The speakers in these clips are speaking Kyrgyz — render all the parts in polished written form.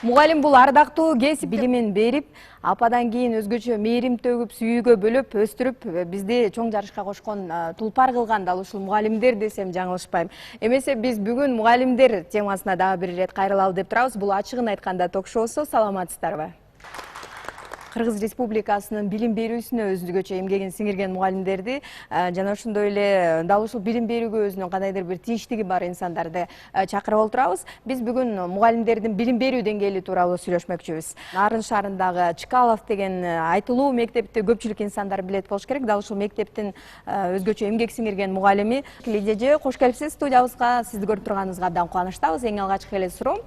Мугалим бул ардактуу кесип, билимин берип, ападан кийин өзгөчө мээрим төгүп, сүйүүгө бөлөп, өстүрүп, бизди чоң жарышка кошкон, тулпар кылган дал ушул мугалимдер десем жаңылышпайм. Эмесе биз бүгүн мугалимдер темасына дагы бир ирет кайрылалы деп турабыз. Бул ачыгын айтканда ток-шоусу. Саламатсыздарбы? Кыргыз Республикасынын билим берүүсүнө өзгөчө эмгегин сиңирген мугалимдерди жана ошондой эле дал ушул билим берүүгө өзүнүн кандайдыр бир тийиштиги бар инсандарды чакырып олтурабыз. Биз бүгүн мугалимдердин билим берүү деңгээли тууралуу сүйлөшмөкчүбүз. Нарын шаарындагы Чкалов деген айтылуу мектепти көпчүлүк инсандар билет болуш керек. Дал ушул мектептин өзгөчө эмгек сиңирген мугалими Лидия эже, кош келипсиз студиябызга. Сизди көрүп турганыбызга абдан кубанычтабыз. Эң алгачкы эле суроом,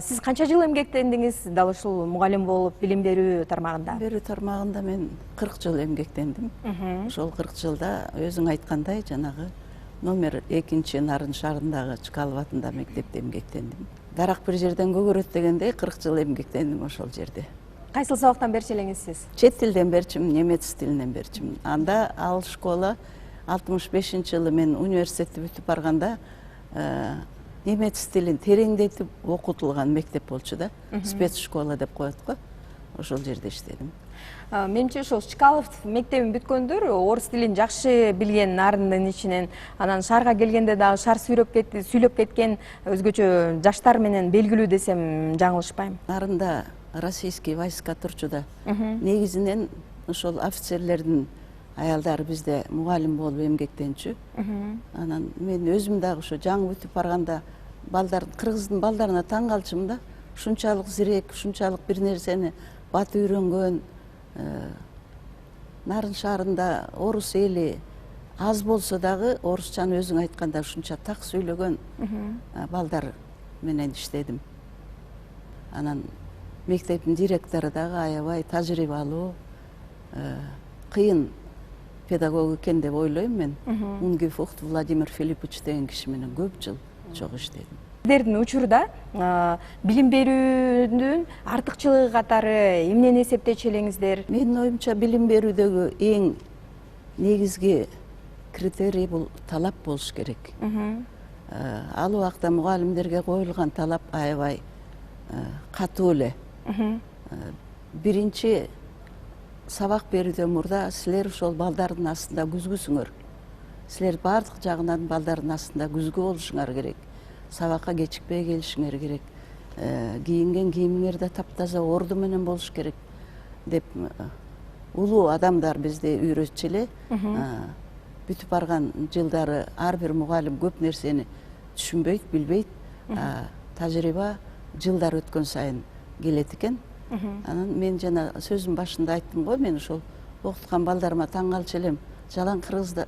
сиз канча жыл эмгектендиңиз дал ушул мугалим болуп билим берүү Берүү тармагында мен 40 жыл эмгектендим. Ошол 40 жылда өзүң айткандай жанагы номер 2 Нарын шаарындагы Чкалов атындагы мектепте эмгектендим. Дарак бир жерден көгөрөт дегендей 40 жыл эмгектендим ошол жерде. Кайсыл сабактан берчү элеңиз сиз? Чет тилден берчим, немец тилинен берчим. Анда ал школа 65-жылы мен университетти бүтүп барганда немец тилин тереңдетип окутулган мектеп болчу да. Спецшкола деп коет го. Ошол жерде иштедим. Менимче ошол Чкалов мектебин бүткөндөр орус тилин жакшы билген Нарындын ичинен, анан шаарга келгенде дагы шаар сүйлөп кеткен өзгөчө жаштар менен белгилүү десем жаңылышпайм. Нарында российский войска турчу да. Негизинен ошол офицерлердин аялдары бизде мугалим болуп эмгектенчү. Анан мен өзүм дагы ошо жаңы бүтүп барганда кыргыздын балдарына таң калчумун да. Ушунчалык зирек, ушунчалык бир нерсени бат үйрөнгөн. Нарын шаарында орус эли аз болсо дагы орусчаны өзүң айтканда ушунча так сүйлөгөн балдар менен иштедим. Анан мектептин директору дагы аябай тажрыйбалуу, кыйын педагог экен деп ойлойм мен. Унгифухт Владимир Филиппович деген киши менен көп жыл чогуу иштедим. Сиздердин учурда билим берүүнүн артыкчылыгы катары эмнени эсептечү элеңиздер? Менин оюмча билим берүүдөгү эң негизги критерий бул талап болуш керек. Ал убакта мугалимдерге коюлган талап аябай катуу эле. Биринчи сабак берүүдөн мурда силер ошол балдардын астында күзгүсүңөр. Силер бардык жагынан балдардын астында күзгү болушуңар керек. Сабакка кечикпей келишиңер керек. Кийинген кийимиңер да таптаза орду менен болуш керек деп улуу адамдар бизде үйрөтчү эле. Бүтүп барган жылдары ар бир мугалим көп нерсени түшүнбөйт, билбейт. Тажрыйба жылдар өткөн сайын келет экен. Анан мен жана сөзүм башында айттым го, мен ошол окуткан балдарыма таң калчу элем. Жалаң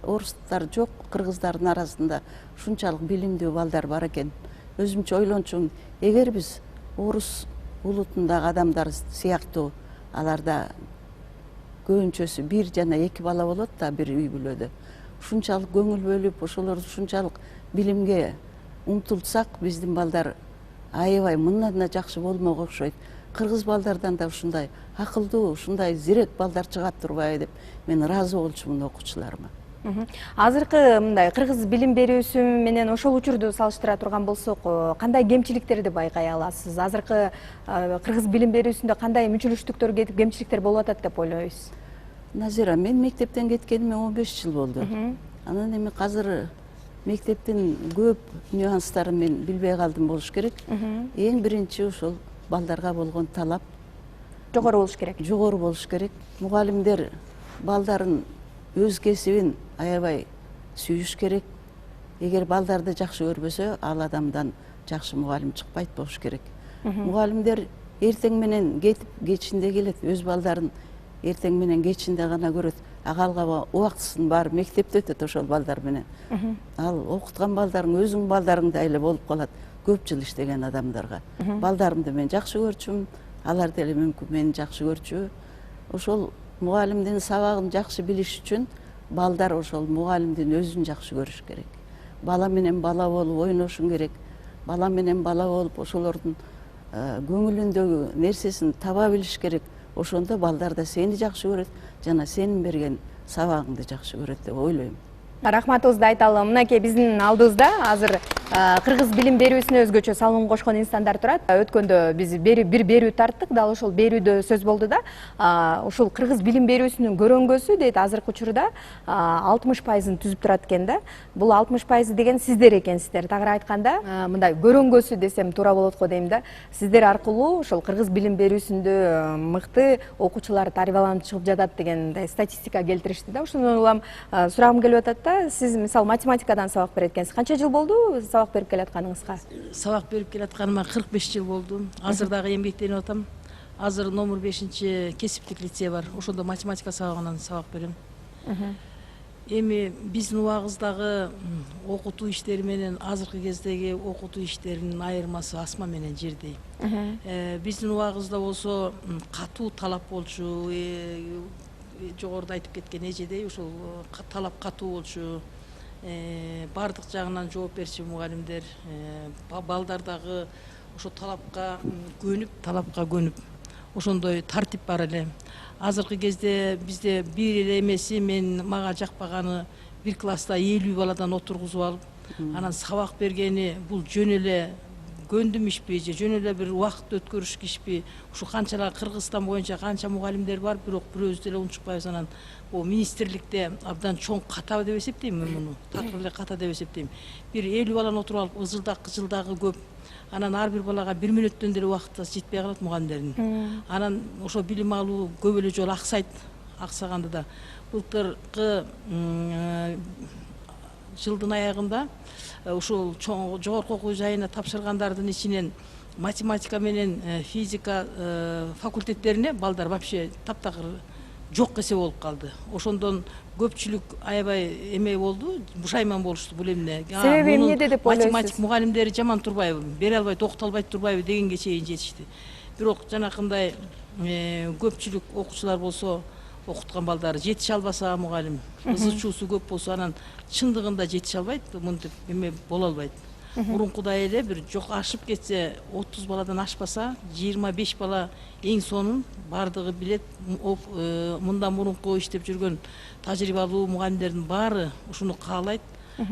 орустар жок, кыргыздардын арасында ушунчалык билимдүү балдар бар экен. Өзүмчө ойлончумун, эгер биз орус улутундагы адамдар сыяктуу аларда көбүнчөсү 1 жана 2 бала болот да бир үй бүлөдө. Ушунчалык көңүл бөлүп, ошолорду ушунчалык билимге умтулсак, биздин балдар аябай мындан да жакшы болмокко окшойт. Кыргыз балдардан да ушундай акылдуу, ушундай зирек балдар чыгат турбайбы деп мен ыраазы болчумун окуучуларыма. Азыркы мындай кыргыз билим берүүсү менен ошол учурду салыштыра турган болсок, кандай кемчиликтерди байкай аласыз? Азыркы кыргыз билим берүүсүндө кандай мүчүлүштүктөр кетип, кемчиликтер болуп атат деп ойлойсуз? Назира, мен мектептен кеткениме 15 жыл болду. Анан эми азыр мектептин көп нюанстарын мен билбей калдым болуш керек. Эң биринчи ошол балдарга болгон талап жогору болуш керек. Жогору болуш керек. Мугалимдер балдарын өз кесибин аябай сүйүш керек. Эгер балдарды жакшы көрбөсө, ал адамдан жакшы мугалим чыкпайт болуш керек. Мугалимдер эртең менен кетип, кечинде келет. Өз балдарын эртең менен кечинде гана көрөт. Агалга убактысын бар мектепте өтөт ошол балдар менен. Ал окуткан балдарың өзүң балдарыңдай эле болуп калат. Көп жыл иштеген адамдарга. Балдарымды мен жакшы көрчүмүн, алар деле мүмкүн мени жакшы көрчү. Ошол мугалимдин сабагын жакшы билиш үчүн балдар ошол мугалимдин өзүн жакшы көрүш керек. Бала менен бала болуп ойношуң керек. Бала менен бала болуп ошолордун көңүлүндөгү нерсесин таба билиш керек. Ошондо балдар да сени жакшы көрөт жана сенин берген сабагыңды жакшы көрөт деп ойлойм. Рахматыбызды айталы. Мынакей биздин алдыбызда азыр кыргыз билим берүүсүнө өзгөчө салым кошкон инстандар турат. Өткөндө биз бир берүү тарттык, дал ошол берүүдө сөз болду да. Ушул кыргыз билим берүүсүнүн көрөңгөсү дейт азыркы учурда 60%-ын түзүп турат экен да. Бул 60% деген сиздер экенсиздер. Тагыраак айтканда, мындай көрөңгөсү десем туура болот го дейм да. Сиздер аркылуу ошол кыргыз билим берүүсүндө мыкты окуучулар тарбияланып чыгып жатат деген статистика келтиришти да. Ошондон улам сурагым келип атат да. Сиз мисалы математикадан сабак берет экенсиз. Канча жыл болду сабак берип келатканыңызга? Сабак берип келатканыма 45 жыл болду. Азыр дагы эмгектенип атам. Азыр номер 5 кесиптик лицей бар. Ошондо математика сабагынан сабак берем. Эми биздин убагыбыздагы окутуу иштери менен азыркы кездеги окутуу иштеринин айырмасы асма менен жердей. Биздин убагыбызда болсо катуу талап болчу, жогоруда айтып кеткен эжедей ошол талап катуу болчу, баардык жагынан жооп берчү мугалимдер, балдар дагы ошо талапка көнүп ошондой тартип бар эле. Азыркы кезде бизде бир эле эмеси мага жакпаганы бир класста 50 баладан отургузуп алып, анан сабак бергени бул жөн эле көндүм ишпи же жөн эле бир убакыт өткөрүшкү ишпи. Ушу канчалык Кыргызстан боюнча канча мугалимдер бар, бирок бирөөбүз деле унчукпайбыз. Анан бул министрликте абдан чоң ката деп эсептейм мен муну. Такыр эле ката деп эсептейм. Бир 50 баланы отуруп алып ызылдагы көп. Анан ар бир балага 1 мүнөттөн деле убакыт жетпей калат мугалимдердин. Анан ошо билим алуу көп эле жолу аксайт. Аксаганды да былтыркы жылдын аягында ушул чоң жогорку окуу жайына тапшыргандардын ичинен математика менен физика факультеттерине балдар вообще таптакыр жок эсе болуп калды. Ошондон көпчүлүк аябай эме болду, бушайман болушту бул эмне. Себеби эмнеде деп ойлойсуз? Математик мугалимдери жаман турбайбы, бере албайт, окута албайт турбайбы дегенге чейин жетишти. Бирок жанакындай көпчүлүк окуучулар болсо окуткан балдары жетише албаса мугалим, ызы чуусу көп болсо анан чындыгында жетише албайт, мынтип эме боло албайт. Мурункудай эле бир жок ашып кетсе 30 баладан ашпаса 25 бала эң сонун бардыгы билет. Мындан мурунку иштеп жүргөн тажрыйбалуу мугалимдердин баары ушуну каалайт.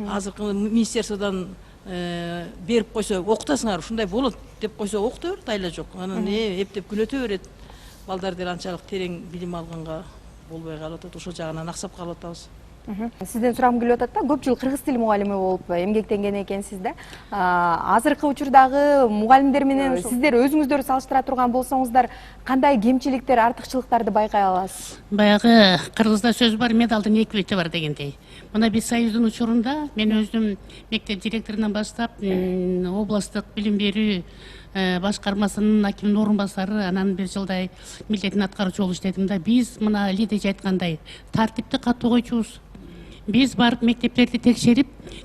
Азыркы министерстводон берип койсо окутасыңар, ушундай болот деп койсо окута берет, айла жок. Анан эптеп күнөтө берет. Балдар деле анчалык терең билим алганга болбой калып атат, ошол жагынан аксап калып атабыз. Сизден сурагым келип атат да, көп жыл кыргыз тили мугалими болуп эмгектенген экенсиз да. Азыркы учурдагы мугалимдер менен сиздер өзүңүздөр салыштыра турган болсоңуздар, кандай кемчиликтер, артыкчылыктарды байкай аласыз? Баягы кыргызда сөз бар, медалдын эки бети бар дегендей. Мына биз союздун учурунда мен өзүм мектеп директорунан баштап областтык билим берүү башкармасынын акиминин орун басары, анан бир жылдай милдетин аткаруучу болуп иштедим да. Биз мына Лидия айткандай тартипти катуу койчубуз. Биз барып мектептерди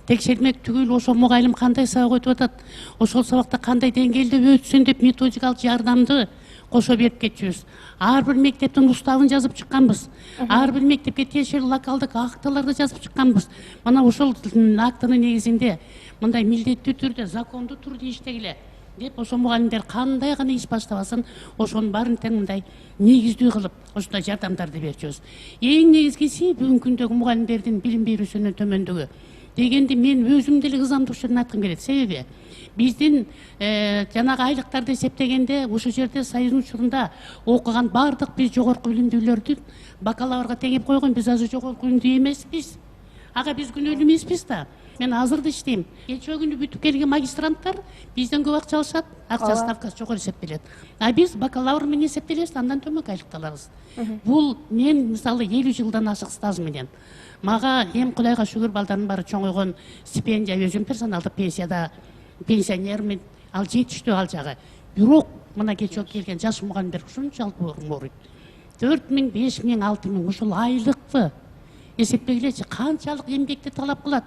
текшермек түгүл ошол мугалим кандай сабак өтүп атат, ошол сабакта кандай деңгээлде өтсүн деп методикалык жардамды кошо берип кетчүбүз. Ар бир мектептин уставын жазып чыкканбыз. Ар бир мектепке тиешелүү локалдык актыларды жазып чыкканбыз. Мына ошол актынын негизинде мындай милдеттүү түрдө, закондуу түрдө иштегиле деп ошол мугалимдер кандай гана иш баштабасын, ошонун баарын тең мындай негиздүү кылып ошондой жардамдарды берчүбүз. Эң негизгиси бүгүнкү күндөгү мугалимдердин билим берүүсүнүн төмөндүгү дегенди мен өзүм деле ызамдуу үчүн айткым келет. Себеби биздин жанагы айлыктарды эсептегенде ошол жерде союздун учурунда окуган баардык биз жогорку билимдүүлөрдү бакалаврга теңеп койгон. Биз азыр жогорку билимдүү эмеспиз. Ага биз күнөөлүү эмеспиз да. Мен азыр да иштейм. Кечээ күнү бүтүп келген магистранттар бизден көп акча алышат, акча ставкасы жогору эсептелет. А биз бакалавр менен эсептелебиз, андан төмөнкү айлыкты алабыз. Бул мен мисалы 50 жылдан ашык стаж менен мага эм Кудайга шүгүр балдардын баары чоңойгон стипендия, өзүм персоналдык пенсионермин, ал жетиштүү ал жагы. Бирок мына кечээ келген жаш мугалимдер ушунчалык ооруйт. 4000, 5000, 6000 ушул айлыкты эсептегилечи, канчалык эмгекти талап кылат.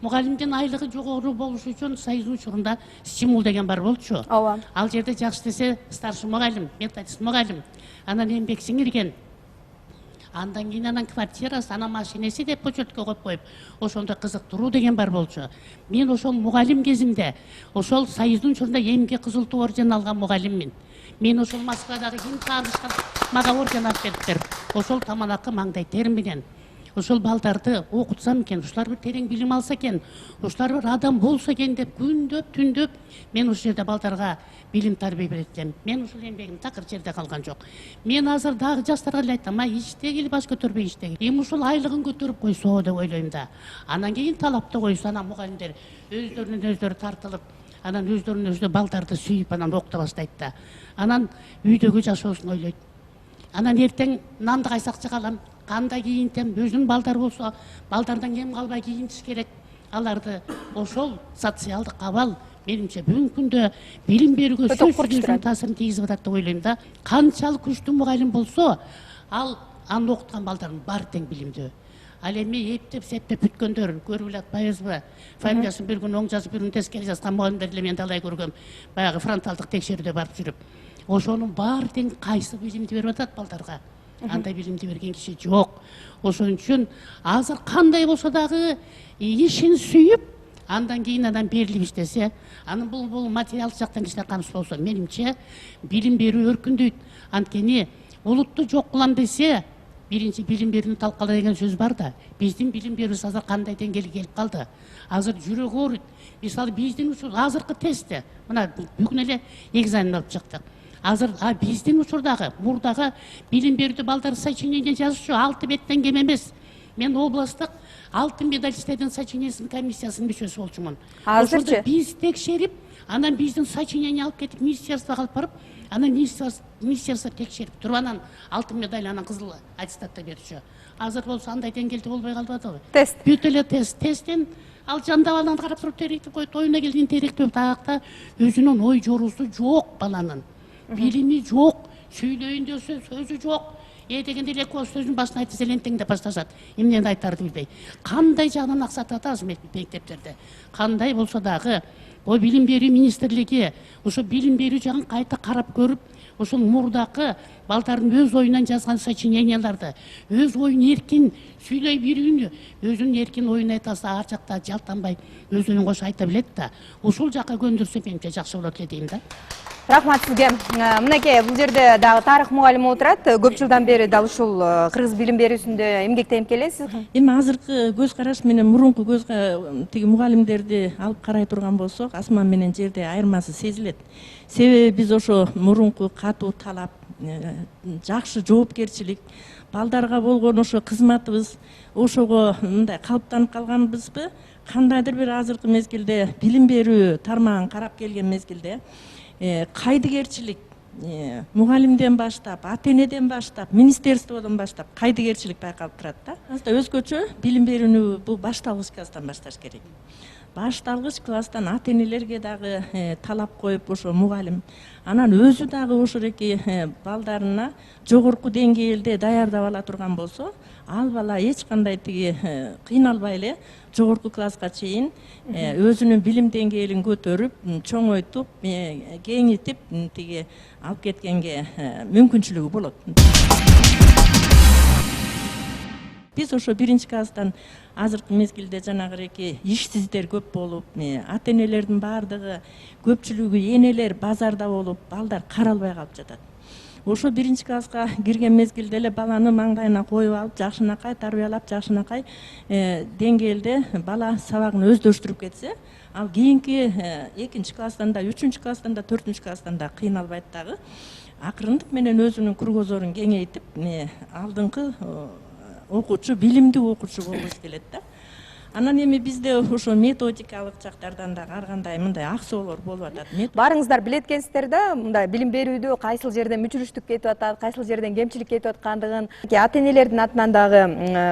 Мугалимдин айлыгы жогору болушу үчүн союздун учурунда стимул деген бар болчу. Ооба. Ал жерде жакшы десе старший мугалим, методист мугалим, анан эмгек сиңирген, андан кийин анан квартирасы, анан машинеси деп почеткө коюп коюп, ошондой кызыктыруу деген бар болчу. Мен ошол мугалим кезинде, ошол союздун учурунда эмгек кызыл ту орден алган мугалиммин. Мен ошол Москвадагы имтиханышкан мага орден алып бериптир. Ошол таманакы маңдай тер менен ошол балдарды окутсам экен, ушулар бир терең билим алса экен, ушулар бир адам болсо экен деп күндөп түндөп мен ушул жерде балдарга билим тарбия берет элем. Мен ушул эмгегим такыр жерде калган жок. Мен азыр дагы жаштарга эле айтам, иштегиле, баш көтөрбөй иштегиле. Эми ушул айлыгын көтөрүп койсо деп ойлойм да. Анан кийин талапты койсо, анан мугалимдер өздөрүнөн өздөрү тартылып, анан өздөрүнөн өздөрү балдарды сүйүп анан окута баштайт да. Анан үйдөгү жашоосун ойлойт. Анан эртең нанды кайсакчы калам, кандай кийинтем, өзүнүн балдары болсо, балдардан кем калбай кийинтиш керек. Аларды ошол социалдык абал менимче бүгүнкү күндө билим берүүгө сөзсүз таасирин тийгизип атат деп ойлойм да. Канчалык күчтүү мугалим болсо, ал аны окуткан балдардын баары тең билимдүү. Ал эми эптеп септеп бүткөндөр көрүп эле атпайбызбы? Фамилиясын бир күн оң жазып, бир күн тескери жазган мугалимдер эле мен талай көргөм. Баягы фронталдык текшерүүдө барып жүрүп. Ошонун баары тең кайсы билимди берип атат балдарга? Андай билимди берген киши жок. Ошон үчүн азыр кандай болсо дагы ишин сүйүп, андан кийин анан берилип иштесе, анын бул материалдык жактан кичине камсыз болсо, менимче билим берүү өркүндөйт. Анткени улутту жок кылам десе, биринчи билим берүүнү талкала деген сөз бар да. Биздин билим берүүбүз азыр кандай деңгээлге келип калды? Азыр жүрөгү ооруйт. Мисалы биздин ушул азыркы тестте, мына бүгүн эле экзамен алып чыктык. Азыр биздин учурдагы, мурдагы билим берүүдө балдар сочинение жазуучу 6 беттен кем эмес. Мен областтык алтын медалисттердин сочинениесинин комиссиясынын мүчөсү болчумун. Азырчы биз текшерип, анан биздин сочинение алып кетип министерствого алып барып, анан министерство текшерип туруп, анан алтын медаль, анан кызыл аттестатты берчү. Азыр болсо андай деңгээлде болбой калып атабы? тест. Бүт эле тесттен ал жандап алган карап туруп теректип коюп, оюна келген теректип таакта өзүнүн ой жоруусу жок баланын. Билими жок, сүйлөйүн десе сөзү жок. Дегенде эле сөзүн башына айтса элентеңде башташат. Эмнени айтарды билбей. Кандай жагынан аксатып атабыз мектептерде? Кандай болсо дагы о билим берүү министрлиги ошо билим берүү жагын кайта карап көрүп, ошол мурдакы балдардын өз оюнан жазган сочиненияларды, өз оюн эркин сүйлөй берүүнү, өзүнүн эркин оюн айтаса, ар жакта жалтанбай өзүнүн кошо айта билет да. Ушул жакка көндүрсө менимче жакшы болот эле дейм да. Рахмат сизге. Мынакей, бул жерде дагы тарых мугалими отурат. Көп жылдан бери дал ушул кыргыз билим берүүсүндө эмгектенип келесиз. Эми азыркы көз караш менен мурунку тиги мугалимдерди алып карай турган болсок, асман менен жерде айырмасы сезилет. Себеби биз ошо мурунку катуу талап, жакшы жоопкерчилик, балдарга болгон ошо кызматыбыз ошого мындай калыптанып калганбызбы? Кандайдыр бир азыркы мезгилде билим берүү тармагын карап келген мезгилде кайдыгерчилик, мугалимден баштап, ата энеден баштап, министерстводон баштап кайдыгерчилик байкалып турат да. Азырда өзгөчө билим берүүнү бул башталгыч класстан башташ керек. Башталгыч класстан ата энелерге дагы талап коюп ошо мугалим, анан өзү дагы ошореки балдарына жогорку деңгээлде даярдап ала турган болсо, ал бала эч кандай тиги кыйналбай эле жогорку класска чейин өзүнүн билим деңгээлин көтөрүп, чоңойтуп, кеңитип тиги алып кеткенге мүмкүнчүлүгү болот. Биз ошо биринчи класстан азыркы мезгилде жанагыреки ишсиздер көп болуп, ата энелердин баардыгы көпчүлүгү энелер базарда болуп, балдар каралбай калып жатат. Ошо биринчи класска кирген мезгилде эле баланы маңдайына коюп алып, жакшынакай тарбиялап, жакшынакай деңгээлде бала сабагын өздөштүрүп кетсе, ал кийинки экинчи класстан да, үчүнчү класстан да, төртүнчү класстан да кыйналбайт дагы. Акырындык менен өзүнүн кругозорун кеңейтип, алдыңкы окуучу, билимдүү окуучу болгусу келет да. Анан эми бизде ошо методикалык жактардан да ар кандай мындай аксоолор болуп атат. Барыңыздар билет экенсиздер да, мындай билим берүүдө кайсыл жерден мүчүрүштүк кетип атат, кайсыл жерден кемчилик кетип аткандыгын ата энелердин атынан дагы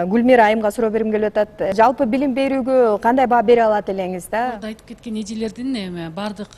Гүлмира айымга суроо бергим келип атат. Жалпы билим берүүгө кандай баа бере алат элеңиз да? Айтып кеткен эжелердин баардык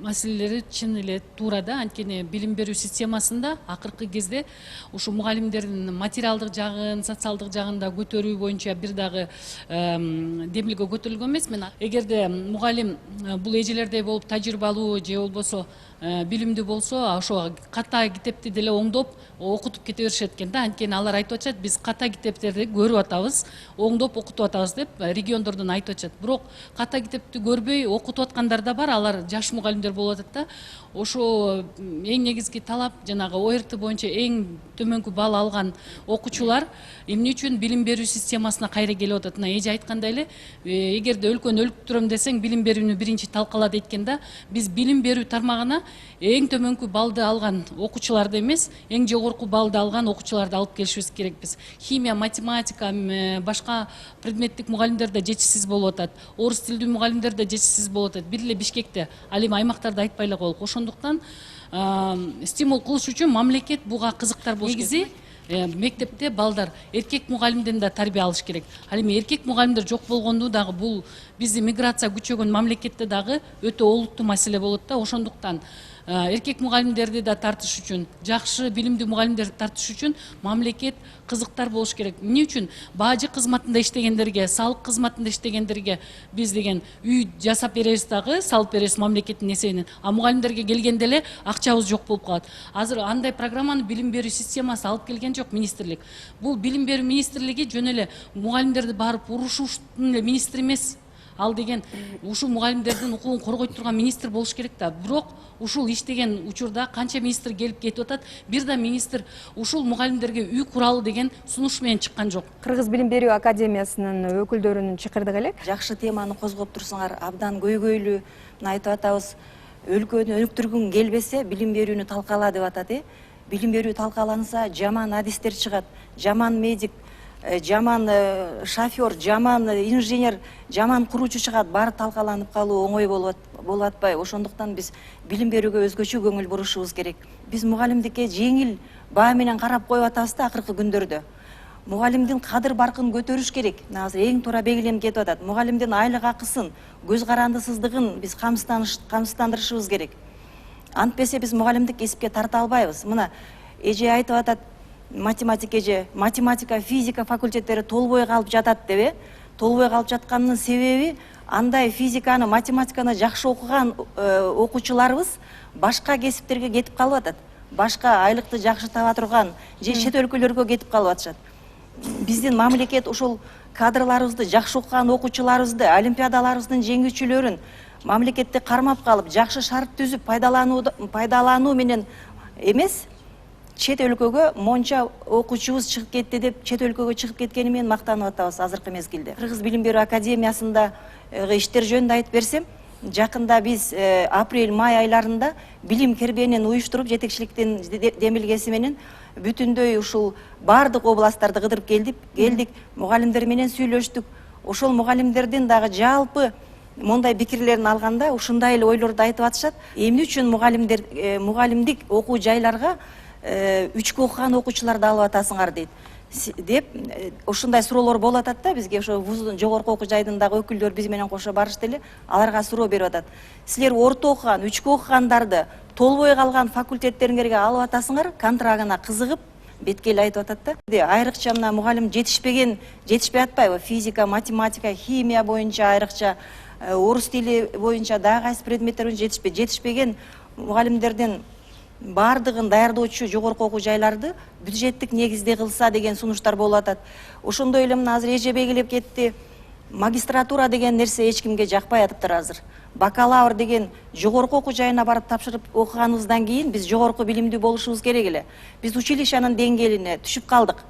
маселелери чын эле туура да. Анткени билим берүү системасында акыркы кезде ушу мугалимдердин материалдык жагын, социалдык жагын да көтөрүү боюнча бир дагы демилге көтөрүлгөн эмес. Мен эгерде мугалим бул эжелердей болуп тажрыйбалуу же болбосо билимдүү болсо ошо ката китепти деле оңдоп окутуп кете беришет экен да. Анткени алар айтып атышат, биз ката китептерди көрүп атабыз, оңдоп окутуп атабыз деп региондордон айтып атышат. Бирок ката китепти көрбөй окутуп аткандар да бар, алар жаш мугалимдер болуп атат да. Ошо эң негизги талап жанагы ОРТ боюнча эң төмөнкү балл алган окуучулар эмне үчүн билим берүү системасына кайра келип атат. Мына эже айткандай эле, эгерде өлкөнү өлүктүрөм десең билим берүүнү биринчи талкала дейт да. Биз билим берүү тармагына эң төмөнкү баллды алган окуучуларды эмес, эң жогорку баллды алган окуучуларды алып келишибиз керекпиз. Химия, математика, башка предметтик мугалимдер да жетишсиз болуп атат. Орус тилдүү мугалимдер да жетишсиз болуп атат. Бир эле Бишкекте, ал эми аймактарда айтпай эле коелук. Ошондуктан стимул кылыш үчүн мамлекет буга кызыктар болуш керек. Мектепте балдар эркек мугалимден да тарбия алыш керек. Ал эми эркек мугалимдер жок болгондо дагы бул бизди миграция күчөгөн мамлекетте дагы өтө олуттуу маселе болот да. Ошондуктан эркек мугалимдерди да тартыш үчүн, жакшы билимдүү мугалимдерди тартыш үчүн мамлекет кызыктар болуш керек. Эмне үчүн бажы кызматында иштегендерге, салык кызматында иштегендерге биз деген үй жасап беребиз дагы, салып беребиз мамлекеттин эсебинен. А мугалимдерге келгенде эле акчабыз жок болуп калат. Азыр андай программаны билим берүү системасы алып келген жок министрлик. Бул билим берүү министрлиги жөн эле мугалимдерди барып урушуштун эле министри эмес. Ал деген ушул мугалимдердин укугун коргой турган министр болуш керек да. Бирок ушул иштеген учурда канча министр келип кетип атат, бир да министр ушул мугалимдерге үй куралы деген сунуш менен чыккан жок. Кыргыз билим берүү академиясынын өкүлдөрүн чакырдык элек. Жакшы теманы козгоп турсуңар, абдан көйгөйлүү. Мына айтып атабыз, өлкөнү өнүктүргүң келбесе билим берүүнү талкала деп атат. Билим берүү талкаланса жаман адистер чыгат, жаман медик, жаман шофер, жаман инженер, жаман куруучу чыгат. Баары талкаланып калуу оңой болуп атпайбы? Ошондуктан биз билим берүүгө өзгөчө көңүл бурушубуз керек. Биз мугалимдикке жеңил баа менен карап коюп атабыз да акыркы күндөрдө. Мугалимдин кадыр баркын көтөрүш керек. Азыр эң туура белгиленип кетип атат. Мугалимдин айлык акысын, көз карандысыздыгын биз камсыздандырышыбыз керек. Антпесе биз мугалимдик кесипке тарта албайбыз. Мына эже айтып атат, математик эже, математика, физика факультеттери толбой калып жатат деп. Толбой калып жатканынын себеби андай физиканы, математиканы жакшы окуган окуучуларыбыз башка кесиптерге кетип калып атат. Башка айлыкты жакшы таба турган же чет өлкөлөргө кетип калып атышат. Биздин мамлекет ушул кадрларыбызды, жакшы окуган окуучуларыбызды, олимпиадаларыбыздын жеңүүчүлөрүн мамлекетте кармап калып, жакшы шарт түзүп пайдалануу менен эмес, чет өлкөгө монча окуучубуз чыгып кетти деп чет өлкөгө чыгып кеткени менен мактанып атабыз азыркы мезгилде. Кыргыз билим берүү академиясында иштер жөнүндө айтып берсем, жакында биз апрель-май айларында билим кербенин уюштуруп, жетекчиликтин демилгеси менен бүтүндөй ушул баардык областтарды кыдырып келдик, мугалимдер менен сүйлөштүк. Ошол мугалимдердин дагы жалпы мондай пикирлерин алганда ушундай эле ойлорду айтып атышат. Эмне үчүн мугалимдик окуу жайларга үчкө окуган окуучуларды алып атасыңар деп ушундай суроолор болуп атат да. Бизге ошо вуздун жогорку окуу жайдын дагы өкүлдөр биз менен кошо барышты эле, аларга суроо берип атат. Силер орто окуган, үчкө окугандарды толбой калган факультеттериңерге алып атасыңар, контрагына кызыгып беткели айтып атат да. Айрыкча мына мугалим жетишпей атпайбы? Физика, математика, химия боюнча айрыкча, орус тили боюнча дагы кайсы предметтер боюнча жетишпеген мугалимдердин баардыгын даярдоочу жогорку окуу жайларды бюджеттик негизде кылса деген сунуштар болуп атат. Ошондой эле мына азыр эже белгилеп кетти. Магистратура деген нерсе эч кимге жакпай атыптыр азыр. Бакалавр деген жогорку окуу жайына барып тапшырып окуганыбыздан кийин биз жогорку билимдүү болушубуз керек эле. Биз училищанын деңгээлине түшүп калдык.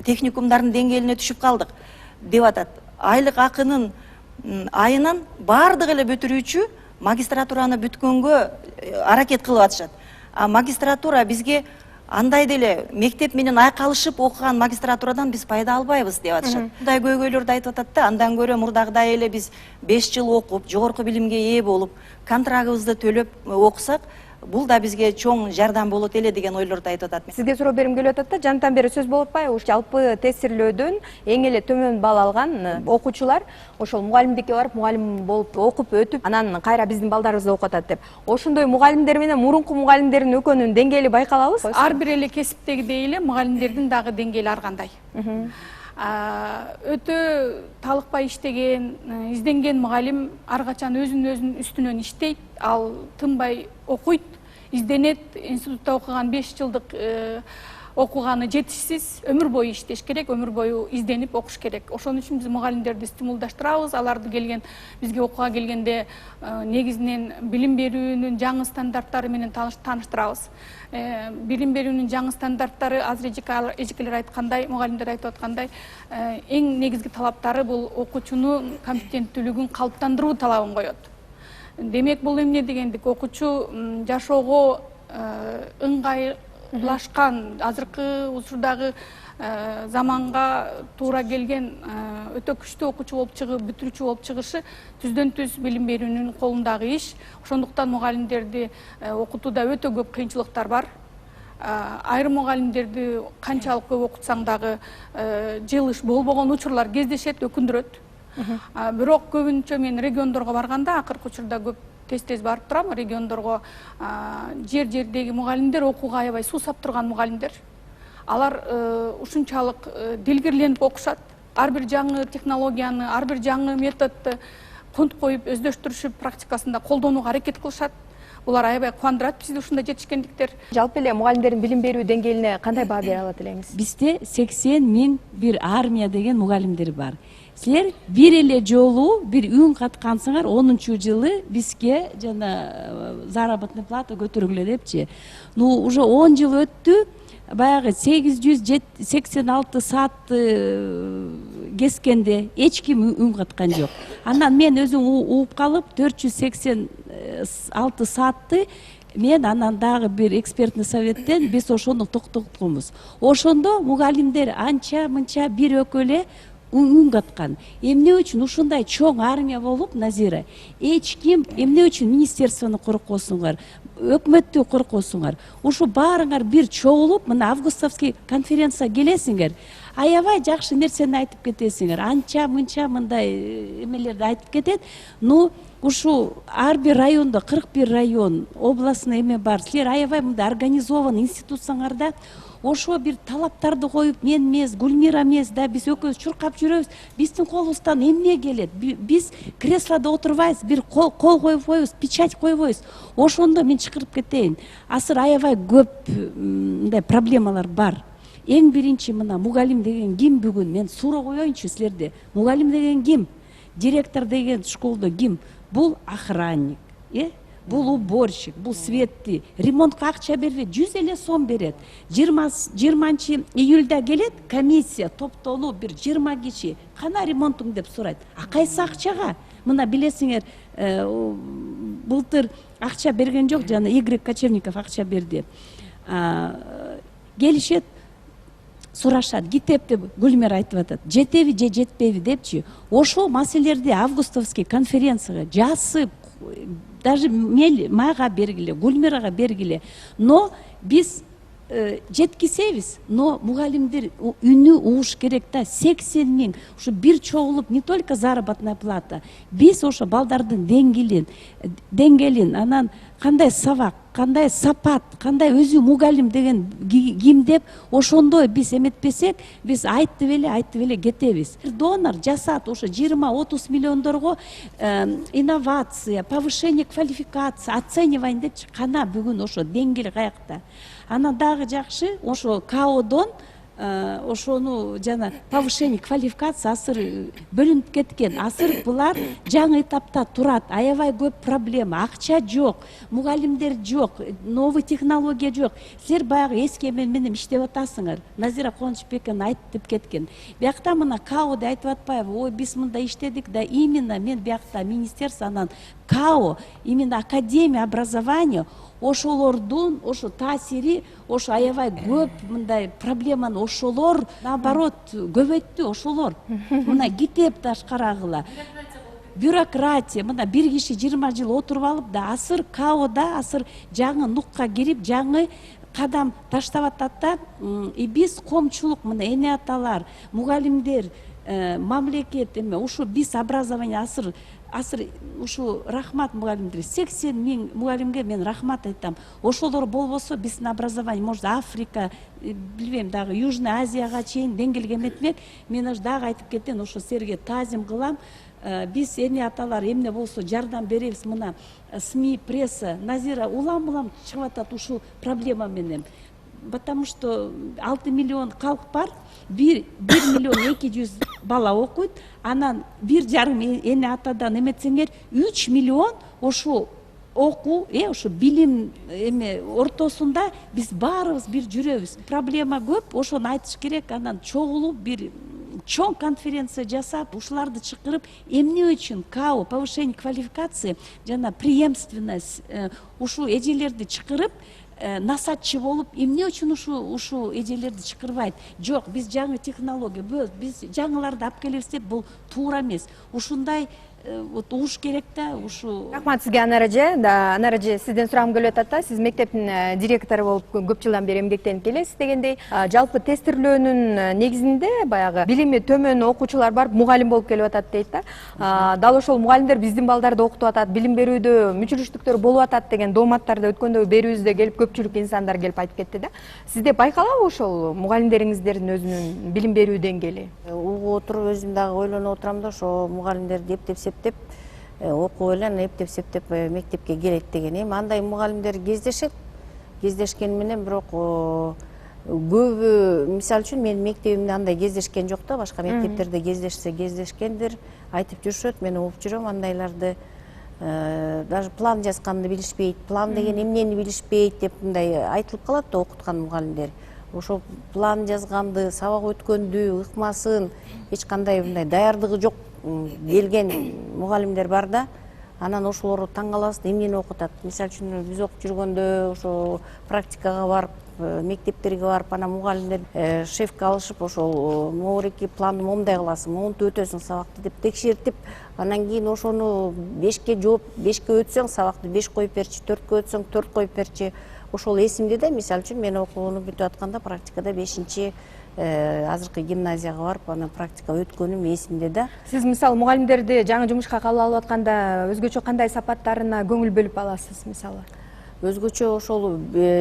Техникумдардын деңгээлине түшүп калдык деп атат. Айлык акынын айынан баардык эле бүтүрүүчү магистратураны бүткөнгө аракет кылып атышат. А магистратура бизге андай деле мектеп менен айкалышып окуган магистратурадан биз пайда албайбыз деп атышат. Мындай көйгөйлөрдү айтып атат да. Андан көрө мурдагыдай эле биз 5 жыл окуп, жогорку билимге ээ болуп, контрагыбызды төлөп окусак, бул да бизге чоң жардам болот эле деген ойлорду айтып атат. Сизге суроо берим келип атат да. Жантан бери сөз болуп атпайбы? Жалпы тестирлөөдөн эң эле төмөн балл алган окуучулар ошол мугалимдикке барып мугалим болуп окуп өтүп, анан кайра биздин балдарыбызды окуп атат деп. Ошондой мугалимдер менен мурунку мугалимдердин экөөнүн деңгээли байкалабыз. Ар бир эле кесиптегидей эле мугалимдердин дагы деңгээли ар кандай. Өтө талыкпай иштеген, изденген мугалим ар качан өзүнүн үстүнөн иштейт, ал тынбай окуйт. изденет, институтта окуган 5 жылдык окуганы жетишсиз, өмүр бою иштеш керек, өмүр бою изденип окуш керек. Ошон үчүн биз мугалимдерди стимулдаштырабыз. Аларды бизге окууга келгенде негизинен билим берүүнүн жаңы стандарттары менен тааныштырабыз. Билим берүүнүн жаңы стандарттары азыр эжекелер айткандай, мугалимдер айтып аткандай, эң негизги талаптары бул окуучунун компетенттүүлүгүн калыптандыруу талабын коет. Демек бул эмне дегендик? Окуучу жашоого ыңгайлашкан, азыркы учурдагы заманга туура келген өтө күчтүү окуучу болуп чыгып, бүтүрүүчү болуп чыгышы түздөн түз билим берүүнүн колундагы иш. Ошондуктан мугалимдерди окутууда өтө көп кыйынчылыктар бар. Айрым мугалимдерди канчалык көп окутсаң дагы жылыш болбогон учурлар кездешет, өкүндүрөт. Бирок көбүнчө мен региондорго барганда, акыркы учурда көп тез барып турам, региондорго жер-жердеги мугалимдер окууга аябай суусап турган мугалимдер. Алар ушунчалык дилгирленип окушат. Ар бир жаңы технологияны, ар бир жаңы методду конт коюп, өздөштүрүшүп, практикасында колдонууга аракет кылышат. Булар аябай кубандырат бизди ушундай жетишкендиктер. Жалпы эле мугалимдердин билим берүү деңгээлине кандай баа бере алат элеңиз? Бизде 80 000 бир армия деген мугалимдер бар. Силер бир эле жолу бир үн каткансыңар, 10-чу жылы бизге жана заработная плата көтөрүлгүлө депчи. Ну уже 10 жыл өттү. Баягы 886 саатты кескенде эч ким үн каткан жок. Анан мен өзүм ууп калып 486 саатты мен анан дагы бир экспертный советтен биз ошону токтотконбуз. Ошондо мугалимдер анча мынча бир өкө эле үн каткан. Эмне үчүн ушундай чоң армия болуп, Назира, эч ким эмне үчүн министерствону коркосуңар, өкмөттү коркосуңар? Ушу баарыңар бир чогулуп, мына августовский конференция келесиңер, аябай жакшы нерсени айтып кетесиңер. Анча мынча мындай эмелерди айтып кетет. Ну, ушу ар бир райондо 41 район, областный эме бар. Силер аябай мындай организован институциаңарда ошо бир талаптарды коюп, мен эмес, Гүлмира эмес, да биз экөөбүз чуркап жүрөбүз. Биздин колубуздан эмне келет? Биз креслодо отурбайбыз, бир кол коюп коебуз, печать койбойбуз. Ошондо мен чакырып кетейин. Азыр аябай көп мындай проблемалар бар. Эң биринчи мына мугалим деген ким бүгүн? Мен суроо коеюнчу силерде. Мугалим деген ким? Директор деген школдо ким? Бул охранник, бул уборщик, бул светти. Ремонтка акча бербейт, 100 эле сом берет. 20 июльда келет комиссия, топтолуп бир 20 киши. Кана ремонтуң деп сурайт. А кайсы акчага? Мына билесиңер, былтыр акча берген жок, жана Игорь Кочевников акча берди. Келишет, сурашат, китеп деп Гүлмира айтып атат. Жетеби же жетпеби депчи. Ошол маселелерди августовский конференцияга жазып, даже мага бергиле, Гүлмирага бергиле. Но биз жеткизебиз, но мугалимдер үнү угуш керек да. 80 000 ушу бир чогулуп, не только заработная плата. Биз ошо балдардын деңгээлин, анан кандай сабак, кандай сапат, кандай өзү мугалим деген ким деп ошондой биз эметпесек, биз айтып эле кетебиз. Донор жасат ошо 20-30 миллиондорго инновация, повышение квалификации, оценивание депчи. Кана бүгүн ошо деңгээл каякта? Анан дагы жакшы, ошо КАОдон ошону жана повышение квалификации азыр бөлүнүп кеткен. Азыр булар жаңы этапта турат. Аябай көп проблема. Акча жок, мугалимдер жок, новый технология жок. Силер баягы эски эме менен иштеп атасыңар. Назира Конучбековна айтып кеткен. Биякта мына КАОду айтып атпайбы? Ой, биз мында иштедик да, именно мен биякта министерство, анан КАО, именно академия образования ошолордун ошо таасири, ошо аябай көп мындай проблеманы ошолор наоборот көбөйттү. Ошолор мына китеп ташкарагыла, бюрократия, мына бир киши 20 жыл отуруп алып да, азыр КАОда азыр жаңы нукка кирип, жаңы кадам таштап атат да. Биз коомчулук, мына эне аталар, мугалимдер мамлекет эме ушу биз образование асыр ушу рахмат мугалимдер 80 миң мугалимге мен рахмат айтам. Ошолор болбосо биздин образование может Африка, билбейм дагы Южный Азияга чейин деңгээлге эметмек. Мен аж дагы айтып кетем, ошо силерге таазим кылам. Биз эне аталар эмне болсо жардам беребиз. Мына СМИ, пресса, Назира улам чыгып атат ушул проблема менен. Потому что 6 миллион халк бар, 1 миллион 200 бала окуйт, анан 1,5 эне атадан эметсеңер 3 миллион ошо окуу, ошо билим эме ортосунда биз баарыбыз бир жүрөбүз. Проблема көп, ошону айтыш керек, анан чогулуп бир чоң конференция жасап, ушуларды чакырып, эмне үчүн КАО, повышение квалификации жана преемственность ушу эжелерди чакырып, насатчы болуп, эмне үчүн ушу эжелерди чакырбайт? Жок, биз жаңы технология, биз жаңыларды алып келебиз деп, бул туура эмес. Ушундай уш керек да, ушу. Рахмат сизге Анар эже. Анар эже, сизден сурагым келип атат да, сиз мектептин директору болуп көп жылдан бери эмгектенип келесиз дегендей, жалпы тестирлөөнүн негизинде баягы билими төмөн окуучулар барып мугалим болуп келип атат дейт да. Дал ошол мугалимдер биздин балдарды окутуп атат, билим берүүдө мүчүрүштүктөр болуп атат деген дооматтарды өткөндө берүүбүздө келип көпчүлүк инсандар келип айтып кетти да. Сизде байкалабы ошол мугалимдериңиздердин өзүнүн билим берүү деңгээли? Угуп отуруп өзүм дагы ойлонуп отурам да, ошо мугалимдерди эптеп окуу эле эптеп мектепке келет деген. Эми андай мугалимдер кездешкен менен, бирок көбү, мисалы үчүн менин мектебимде андай кездешкен жок да, башка мектептерде кездешкендир, айтып жүрүшөт, мен угуп жүрөм андайларды. Даже план жазганды билишпейт, план деген эмнени билишпейт деп мындай айтылып калат да окуткан мугалимдер. Ошо план жазганды, сабак өткөндү, ыкмасын, эч кандай мындай даярдыгы жок келген мугалимдер бар да. Анан ошолорду таң каласыз, эмнени окутат. Мисалы үчүн биз окуп жүргөндө ошо практикага барып, мектептерге барып, анан мугалимдер шефке алышып, ошол могуреки планды момундай кыласың, момунтип өтөсүң сабакты деп текшертип, анан кийин ошону 5ке жооп, 5ке өтсөң сабакты 5 коюп берчи, 4ке өтсөң 4 коюп берчи. Ошол эсимде да, мисалы үчүн мен окууну бүтүп атканда практикада 5-чи азыркы гимназияга барып, анан практика өткөнүм эсимде да. Сиз мисалы мугалимдерди жаңы жумушка кабыл алып атканда өзгөчө кандай сапаттарына көңүл бөлүп аласыз мисалы? Өзгөчө ошол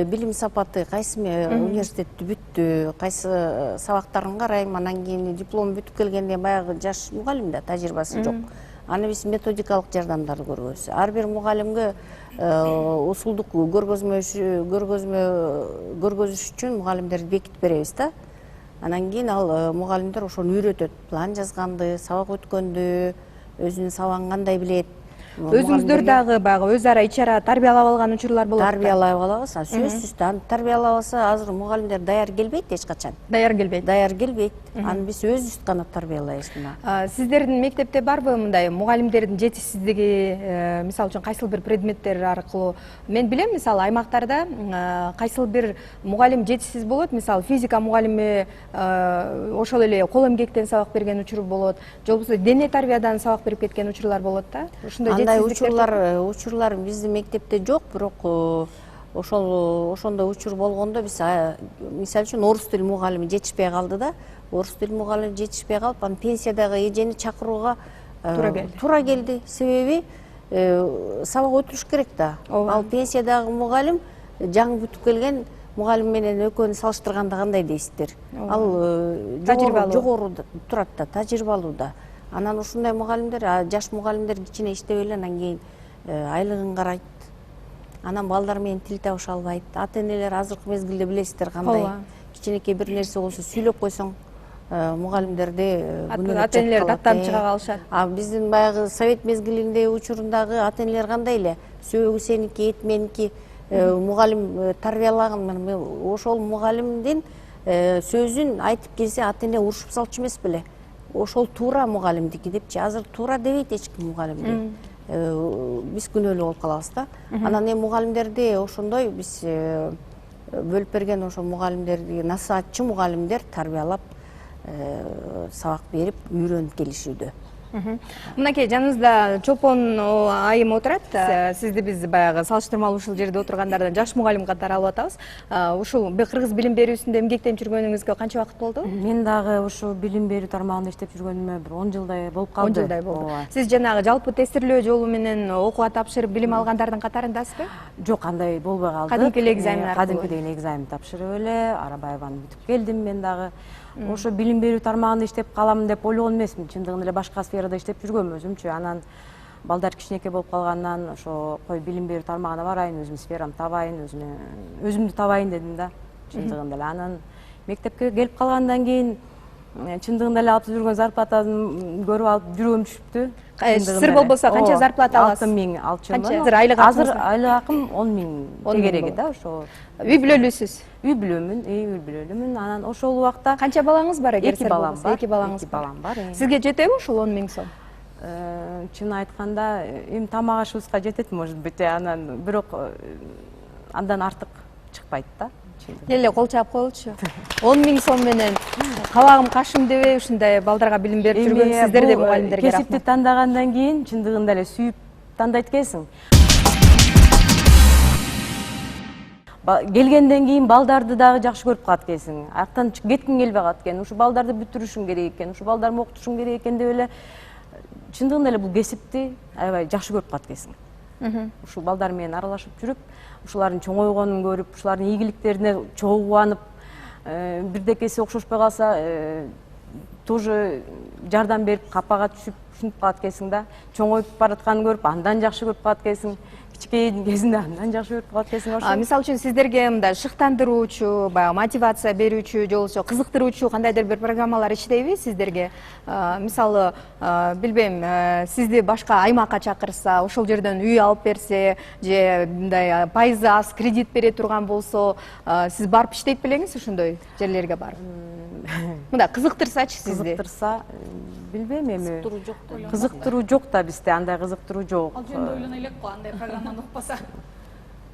билим сапаты, кайсы университетти бүттү, кайсы сабактарын карайм, анан кийин диплом бүтүп келгенде баягы жаш мугалим да, тажрыйбасы жок. Аны биз методикалык жардамдарды көргөбүз. Ар бир мугалимге усулдук көргөзүш үчүн мугалимдерди бекитип беребиз да. Анан кийин ал мугалимдер ошону үйрөтөт. План жазганды, сабак өткөндү, өзүнүн сабагын кандай билет. Өзүңүздөр дагы баягы өз ара ичара тарбиялап алган учурлар болот. Тарбиялап алабыз, сөзсүз. Тарбиялабаса азыр мугалимдер даяр келбейт эч качан. Даяр келбейт. Аны биз өзүбүз гана тарбиялайбыз. Сиздердин мектепте барбы мындай мугалимдердин жетишсиздиги, мисалы үчүн кайсыл бир предметтер аркылуу? Мен билем, мисалы аймактарда кайсыл бир мугалим жетишсиз болот, мисалы физика мугалими ошол эле кол эмгектен сабак берген учуру болот, же болбосо дене тарбиядан сабак берип кеткен учурлар болот да. Андай учурлар биздин мектепте жок, бирок ошондой учур болгондо биз мисалы үчүн орус тил мугалими жетишпей калды да. Орус тил мугалими жетишпей калып, анан пенсиядагы эжени чакырууга туура келди. Себеби сабак өтүш керек да. Ал пенсиядагы мугалим жаңы бүтүп келген мугалим менен экөөнү салыштырганда кандай дейсиздер? Ал жогору турат да, тажрыйбалуу да. Анан ушундай мугалимдер, жаш мугалимдер кичине иштеп эле анан кийин айлыгын карайт. Анан балдар менен тил табыша албайт. Ата-энелер азыркы мезгилде билесиздер кандай. Кичинекей бир нерсе болсо сүйлөп койсоң, мугалимдерди ата-энелер даттанып чыга калышат. Биздин баягы совет мезгилиндеги учурундагы ата-энелер кандай эле? Сөөгү сеники, эт меники, мугалим тарбиялаган. Ошол мугалимдин сөзүн айтып келсе ата-эне урушуп салчу эмес беле? Ошол туура мугалимдики депчи. Азыр туура дебейт эч ким мугалимди. Биз күнөөлүү болуп калабыз да. Анан мугалимдерди ошондой биз бөлүп берген, ошо мугалимдерди насаатчы мугалимдер тарбиялап, сабак берип, үйрөнүп келишүүдө. Мынакей жаныңызда чопон айым отурат. Сизди биз баягы салыштырмалуу ушул жерде отургандардан жаш мугалим катары алып атабыз. Ушул кыргыз билим берүүсүндө эмгектенип жүргөнүңүзгө канча убакыт болду? Мен дагы ушу билим берүү тармагында иштеп жүргөнүмө бир 10 жылдай болуп 10 калды. жылдай болду. Сиз жанагы жалпы тестирлөө жолу менен окууга тапшырып билим алгандардын катарындасызбы? Жок, андай болбой калды. Кадимки эле экзамен аркылуу. Кадимки эле экзамен тапшырып эле Арабаеваны бүтүп келдим мен дагы. Ошо билим берүү тармагында иштеп калам деп ойлогон эмесмин. Чындыгында эле башка сферада иштеп жүргөм өзүмчү. Анан балдар кичинекей болуп калгандан ошо кой билим берүү тармагына барайын, өзүмдүн сферамды табайын, өзүмдү табайын дедим да. Чындыгында эле анан мектепке келип калгандан кийин чындыгында эле алып жүргөн зарплатаны көрүп алып жүрөгүм түшүптү. Сыр болбосо канча зарплата аласыз? 6000 алчумун. Азыр айлык Азыр айлык акым 10.000 тегереги да ошо. Үй бүлөлүүсүз? Үй бүлөлүүмүн. Анан ошол убакта Канча балаңыз бар эгер эки балам бар. Эки балаңыз бар. Сизге жетеби ушул 10.000 сом? Чын айтканда эми тамак ашыбызга жетет, может быть, анан бирок андан артык чыкпайт да. Эле кол чаап коелучу. 10.000 сом менен кабагым кашым дебей ушундай балдарга билим берип жүргөн сиздер де мугалимдерге рахмат. Кесипти тандагандан кийин чындыгында эле сүйүп тандайт экенсиң. Келгенден кийин балдарды дагы жакшы көрүп калат экенсиң. Артан кеткиң келбей калат экен. Ушу балдарды бүтүрүшүм керек экен, ушу балдарымды окутушум керек экен деп эле чындыгында эле бул кесипти аябай жакшы көрүп калат экенсиң. Ушул балдар менен аралашып жүрүп, ушулардын чоңойгонун көрүп, ушулардын ийгиликтерине чогуу кубанып, бирдекеси окшошпой калса тоже жардам берип, капага түшүп, ушинтип калат экенсиң да. Чоңоюп баратканын көрүп, андан жакшы көрүп калат экенсиң. Кичинекей кезинде андан жакшы көрүп калат экенсиң ошо. Мисалы үчүн сиздерге мындай шыктандыруучу, баягы мотивация берүүчү, же болбосо кызыктыруучу кандайдыр бир программалар иштейби сиздерге? Мисалы, билбейм, сизди башка аймакка чакырса, ошол жерден үй алып берсе, же мындай пайызы аз кредит бере турган болсо, сиз барып иштейт белеңиз ошондой жерлерге барып? Мындай кызыктырсачы сизди? Кызыктырса, билбейм эми. Кызыктыруу жок да бизде, андай кызыктыруу жок. Ал жөнүндө ойлоно элек го, андай программаны укпаса.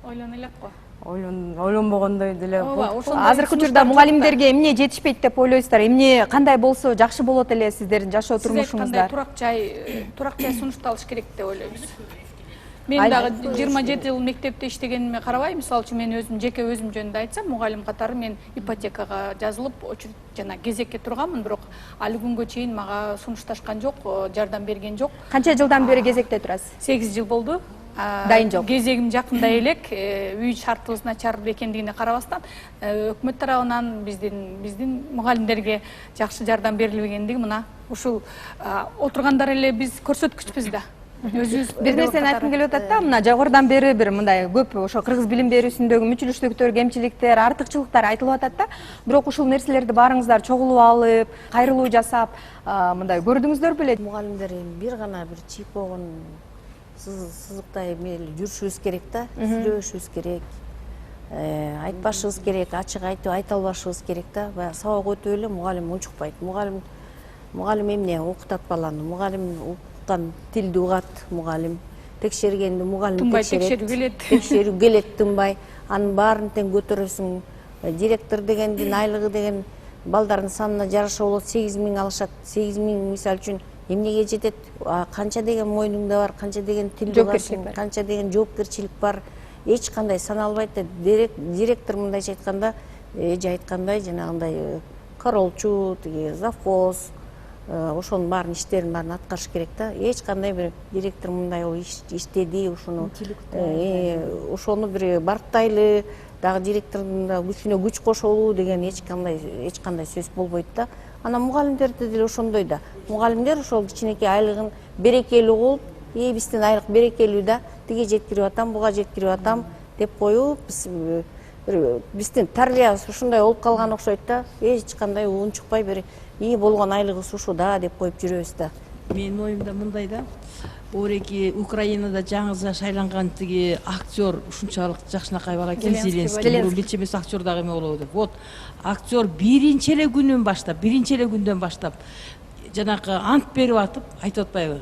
Ойлоно элек го. Ойлонбогондой деле болуп. Азыркы учурда мугалимдерге эмне жетишпейт деп ойлойсуздар? Эмне кандай болсо жакшы болот эле сиздердин жашоо турмушуңузда? Турак жай сунушталыш керек деп ойлойбуз. Мен дагы 27 жыл мектепте иштегениме карабай, мисалы үчүн мен өзүм жөнүндө айтсам, мугалим катары мен ипотекага жазылып, жана кезекке турганмын, бирок али күнгө чейин мага сунушташкан жок, жардам берген жок. Канча жылдан бери кезекте турасыз? 8 жыл болду. Дайын жок. Кезегим жакындай элек, үй шартыбыз начар экендигине карабастан, өкмөт тарабынан биздин мугалимдерге жакшы жардам берилбегендиги мына ушул отургандар эле биз көрсөткүчпүз да. Бир нерсени айткым келип атат да, мына жогорудан бери бир мындай көп ошо кыргыз билим берүүсүндөгү мүчүлүштүктөр, кемчиликтер, артыкчылыктар айтылып атат да. Бирок ушул нерселерди баарыңыздар чогулуп алып, кайрылуу жасап, мындай көрдүңүздөр беле? Мугалимдер бир гана бир чийкогон сызыктай мели жүрүшүбүз керек да, сүйлөшүбүз керек. Айтпашыбыз керек, ачык айтып айта албашыбыз керек да. Баягы сабак өтүп эле мугалим унчукпайт. Мугалим эмне окутат баланы, мугалим тилди угат, мугалим текшергенди мугалим текшерүү келет тынбай, анын баарын тең көтөрөсүң. Директор дегендин айлыгы деген балдардын санына жараша болот, 8.000 алышат. 8.000 мисалы үчүн эмнеге жетет? Канча деген мойнуңда бар, канча деген тилди угасың, канча деген жоопкерчилик бар, эч кандай саналбайт да. Директор мындайча айтканда, айткандай жанагындай королчу, тиги завхоз, ошонун баарын иштерин баарын аткарыш керек да. Эч кандай бир директор мындай иштеди, ошону бир барктайлы, дагы директордун күчүнө күч кошолуу деген эч кандай сөз болбойт да. Анан мугалимдерде деле ошондой да. Мугалимдер ошол кичинекей айлыгын берекелүү кылып, биздин айлык берекелүү да, тиге жеткирип атам, буга жеткирип атам деп коюп, биздин тарбиябыз ушундай болуп калган окшойт да. Эч кандай унчукпай бир болгон айлыгыбыз ушу да деп коюп жүрөбүз да. Менин оюмда мындай да, Ореки Украинада жаңы шайланган тиги актер ушунчалык жакшынакай бала экен, Зеленский. Билчи эмес актер дагы эме болобу деп. Вот актер биринчи эле күндөн баштап жанакы ант берип атып айтып атпайбы?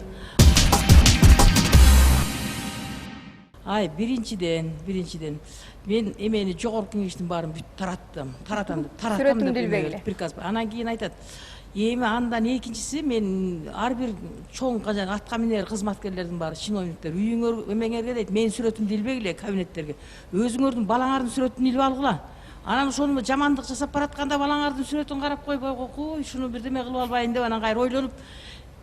биринчиден мен эмени жогорку кеңештин баарын бүт тараттым Сүрөтүн билбегиле. приказ. Анан кийин айтат, эми андан экинчиси мен ар бир чоң атка минер кызматкерлердин баары, чиновниктер үйүңөр эмеңерге дейт, менин сүрөтүмдү илбегиле кабинеттерге, өзүңөрдүн балаңардын сүрөтүн илип алгыла. Анан ошону жамандык жасап баратканда балаңардын сүрөтүн карап кой, шуну бирдеме кылып албайын деп анан кайра ойлонуп,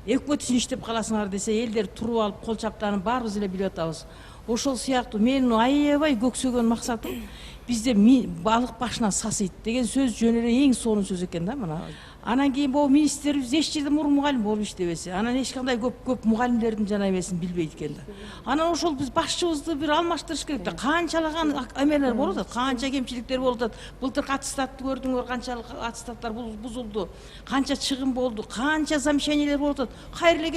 өкмөт үчүн иштеп каласыңар десе, элдер туруп алып кол чаптанып баарыбыз эле билип атабыз. Ошол сыяктуу менин аябай көксөгөн максатым бизде балык башынан сасыйт деген сөз жөн эле эң сонун сөз экен да мына. Анан кийин могу министрибиз эч жерде мурун мугалим болуп иштебесе, анан эч кандай көп мугалимдердин жана эмесин билбейт экен да. Анан ошол биз башчыбызды бир алмаштырыш керек да. Канчалаган эмелер болуп атат, канча кемчиликтер болуп атат. Былтыр аттестатты көрдүңөр, канчалык аттестаттар бузулду, канча чыгым болду, канча замещениелер болуп атат. Кайра эле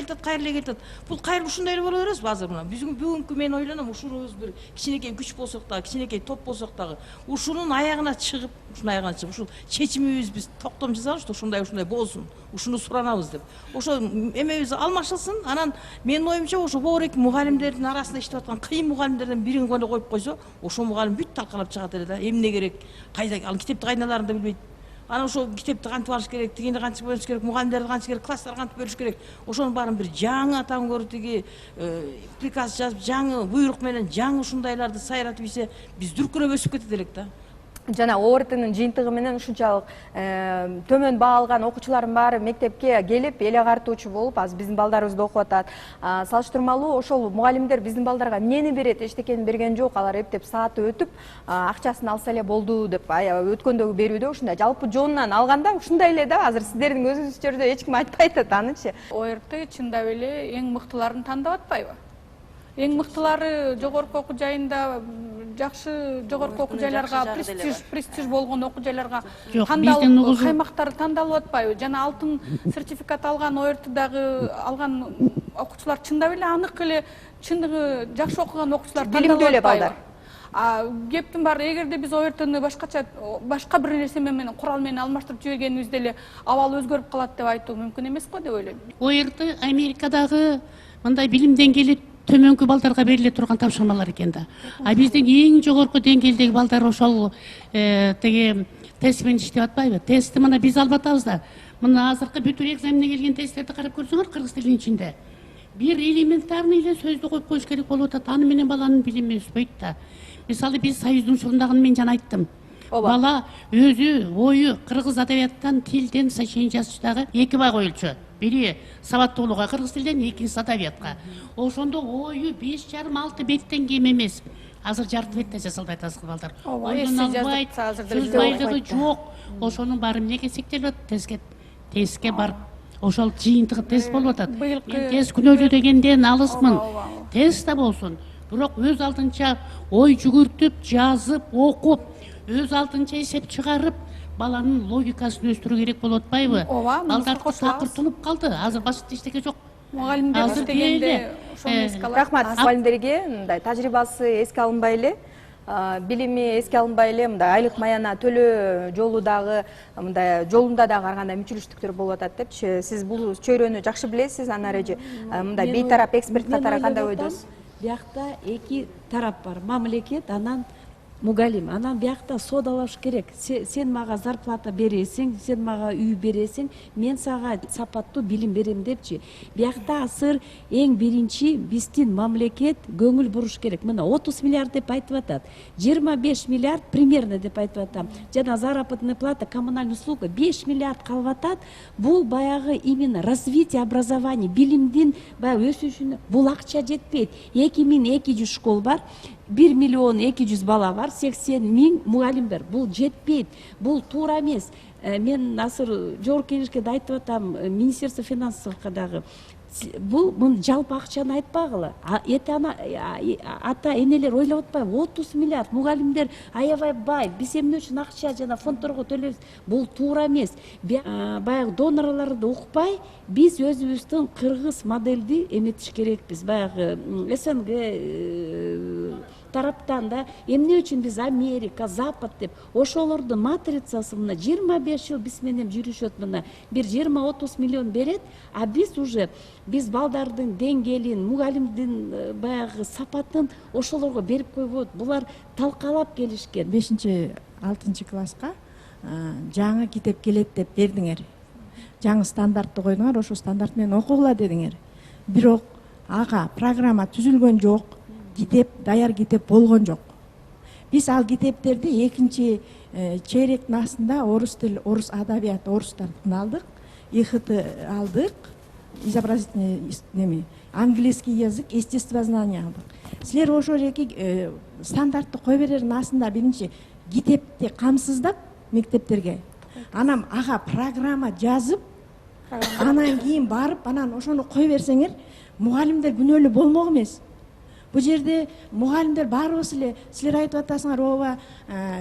келатат. Бул кайра ушундай эле боло беребиз азыр мына. Бүгүнкү мен ойлоном, ушунубуз бир кичинекей күч болсок дагы, кичинекей топ болсок дагы, ушунун аягына чыгып, ушул чечимибиз биз токтом жасалышты, ушундай болсун, ушуну суранабыз деп. Ошо эмебиз алмашылсын. Анан менин оюмча ошо боорек мугалимдердин арасында иштеп аткан кыйын мугалимдерден бирин гана коюп койсо, ошо мугалим бүт талкалап чыгат эле да. Эмне керек? Кайда ал китепти кайналарын да билбейт. Анан ошо китепти кантип алыш керек, тигини кантип бөлүш керек, мугалимдерди кантип керек, класстарды кантип бөлүш керек. Ошонун баарын бир жаңы атам көрүп тиги приказ жазып, жаңы буйрук менен жаңы ушундайларды сайратып ийсе, биз дүркүрөп өсүп кетет элек да. Жана ОРТнын жыйынтыгы менен ушунчалык төмөн баа алган окуучулардын баары мектепке келип эле картуучу болуп, азыр биздин балдарыбызды окуп атат. Салыштырмалуу ошол мугалимдер биздин балдарга эмнени берет, эчтекени берген жок, алар эптеп сааты өтүп, акчасын алса эле болду деп өткөндөгү берүүдө ушундай жалпы жонунан алганда ушундай эле да. Азыр сиздердин көзүңүзчөрдө эч ким айтпай атат анычы. ОРТ чындап эле эң мыктыларын тандап атпайбы? Эң мыктылары жогорку окуу жайында, жакшы жогорку окуу жайларга, престиж болгон окуу жайларга тандалып, каймактары тандалып атпайбы? Жана алтын сертификат алган ОРТдагы алган окуучулар чындап эле анык эле чындыгы жакшы окуган окуучулар билимдүү эле балдар. Кептин баары, эгерде биз ОРТны башка бир нерсе менен, курал менен алмаштырып жибергенибизде эле абал өзгөрүп калат деп айтуу мүмкүн эмес го деп ойлойм. ОРТ Америкадагы мындай билим деңгээли төмөнкү балдарга бериле турган тапшырмалар экен да. Биздин эң жогорку деңгээлдеги балдар ошол теги тест менен иштеп атпайбы? Тестти мына биз алып атабыз да. Мына азыркы бүтүр экзаменге келген тесттерди карап көрсөңөр, кыргыз тилинин ичинде бир элементарный эле сөздү коюп коюш керек болуп атат. Аны менен баланын билими өспөйт да. Мисалы биз союздун учурундагы мен жана айттым. Бала өзү ою кыргыз адабияттан, тилден сочинение жазышдагы эки баа коюлчу. Бири сабаттуулукка кыргыз тилден, экинчиси адабиятка. Ошондо ою 5,5-6 беттен кем эмес. Азыр жарты бетте жазылбайт азыр балдар. Сөз байлыгы жок. Ошонун баары эмнеге эсептелип атат? Тестке барып, ошол жыйынтыгы тест болуп атат. Мен тест күнөөлүү дегенден алысмын. Тест да болсун, бирок өз алдынча ой жүгүртүп, жазып, окуп, өз алдынча эсеп чыгарып, баланын логикасын өстүрүү керек болуп атпайбы? Балдар такыртылып калды. Азыр башка эчтеке жок. Мугалимдер иштегенде ошону эске алат. Рахмат, мугалимдерге мындай тажрыйбасы эске алынбай эле, билими эске алынбай эле, мындай айлык маяна төлөө жолу дагы, мындай жолунда дагы ар кандай мүчүлүштүктөр болуп атат депчи. Сиз бул чөйрөнү жакшы билесиз, анан мындай бейтарап эксперт катары кандай ойдосуз? Биякта эки тарап бар. Мамлекет, анан мугалим. Анан биякта содалаш керек. Сен мага зарплата бересиң, сен мага үй бересиң, мен сага сапаттуу билим берем депчи. Биякта азыр эң биринчи биздин мамлекет көңүл буруш керек. Мына 30 миллиард деп айтып атат. 25 миллиард примерно деп айтып атам. Жана заработная плата, коммунальная услуга 5 миллиард калып атат. Бул баягы именно развитие образования, билимдин баягы өсүшүнө бул акча жетпейт. 2200 школ бар. 1,200,000 бала бар, 80,000 мугалим бар. Бул жетпейт. Бул туура эмес. Мен азыр жогорку кеңешке да айтып атам, Министерство финансовка дагы. Бул жалпы акчаны айтпагыла. Ата энелер ойлоп атпайбы? 30 миллиард мугалимдер аябай бай. Биз эмне үчүн акча жана фондторго төлөйбүз? Бул туура эмес. Баягы донорларды укпай, биз өзүбүздүн кыргыз моделди эметиш керекпиз. Баягы СНГ тараптан да эмне үчүн биз Америка, Запад деп ошолордун матрицасы мына 25 жыл биз менен жүрүшөт, мына бир 20-30 миллион берет, а биз балдардын деңгээлин, мугалимдин баягы сапатын ошолорго берип койбойт. Булар талкалап келишкен. 5-6 класска жаңы китеп келет деп бердиңер. Жаңы стандартты койдуңар, ошол стандарт менен окугула дедиңер. Бирок ага программа түзүлгөн жок, китеп, даяр китеп болгон жок. Биз ал китептерди экинчи чейректин астында орус тил, орус адабияты, орустардын алдык, ИХТ алдык, изобразительный английский язык, естествознание алдык. Силер ошол эки стандартты кой берердин астында биринчи китепти камсыздап мектептерге, анан ага программа жазып, анан кийин барып, анан ошону кой берсеңер, мугалимдер күнөөлүү болмок эмес. Бул жерде мугалимдер барыбыз эле, силер айтып атасыңар, ооба,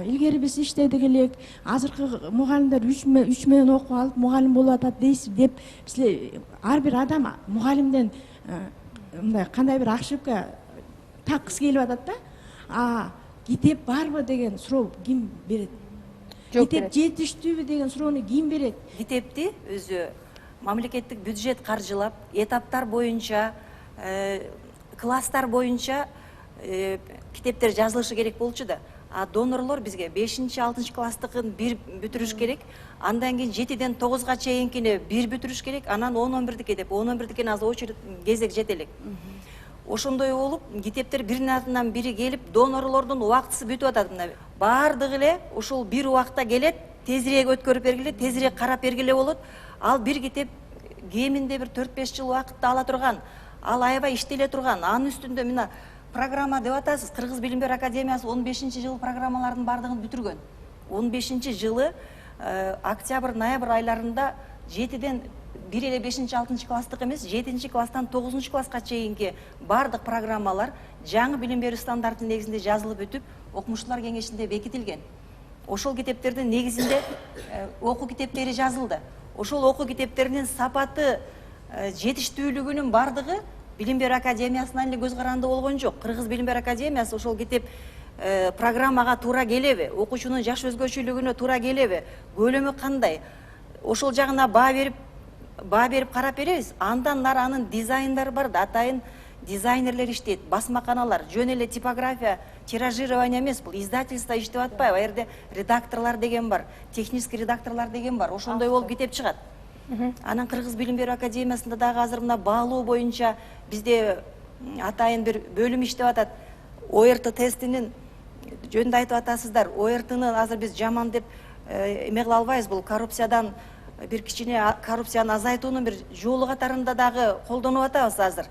илгери биз иштедик элек, азыркы мугалимдер 3 менен окуп алып мугалим болуп атат дейсиз деп, силер ар бир адам мугалимден мындай кандай бир ошибка таккысы келип атат да. Китеп барбы деген суроо ким берет? Китеп жетиштүүбү деген суроону ким берет? Китепти өзү мамлекеттик бюджет каржылап, этаптар боюнча, класстар боюнча китептер жазылышы керек болчу да. А донорлор бизге 5-6 класстыкын бир бүтүрүш керек, андан кийин 7-ден 9га чейинкини бир бүтүрүш керек, анан 10-11дики деп, 11дикини азыр очередь кезек жете элек. Ошондой болуп, китептер биринин артынан бири келип, донорлордун убактысы бүтүп атат. Бардыгы эле ошол бир убакта келет, тезирээк өткөрүп бергиле, тезирээк карап бергиле болот. Ал бир китеп кеминде бир 4-5 жыл убакытты ала турган, ал аябай иштеле турган. Анын үстүндө мына программа деп атасыз, Кыргыз Билим Берүү Академиясы 15-жыл программалардын бардыгын бүтүргөн. 15-жылы октябрь-ноябрь айларында 7-ден бир эле 5-6 класстык эмес, 7 класстан 9 класска чейинки бардык программалар жаңы билим берүү стандартынын негизинде жазылып өтүп, окумуштуулар кеңешинде бекитилген. Ошол китептердин негизинде окуу китептери жазылды. Ошол окуу китептеринин сапаты, жетиштүүлүгүнүн бардыгы Билим берүү Академиясынан эле көз каранды болгон жок. Кыргыз Билим берүү Академиясы ошол китеп программага туура келеби, окуучунун жаш өзгөчөлүгүнө туура келеби, көлөмү кандай, ошол жагына баа берип карап беребиз. Андан нары анын дизайндары бар да, атайын дизайнерлер иштейт, басмаканалар, жөн эле типография, тиражирование эмес, бул издательство иштеп атпайбы, а жерде редакторлор деген бар, технический редакторлор деген бар, ошондой болуп китеп чыгат. Анан Кыргыз Билим берүү Академиясында дагы азыр мына баалоо боюнча бизде атайын бир бөлүм иштеп атат. ОРТ тестинин жөнүндө айтып атасыздар. ОРТны азыр биз жаман деп эме кыла албайбыз. Бул коррупциядан бир кичине коррупцияны азайтуунун бир жолу катарында дагы колдонуп атабыз азыр.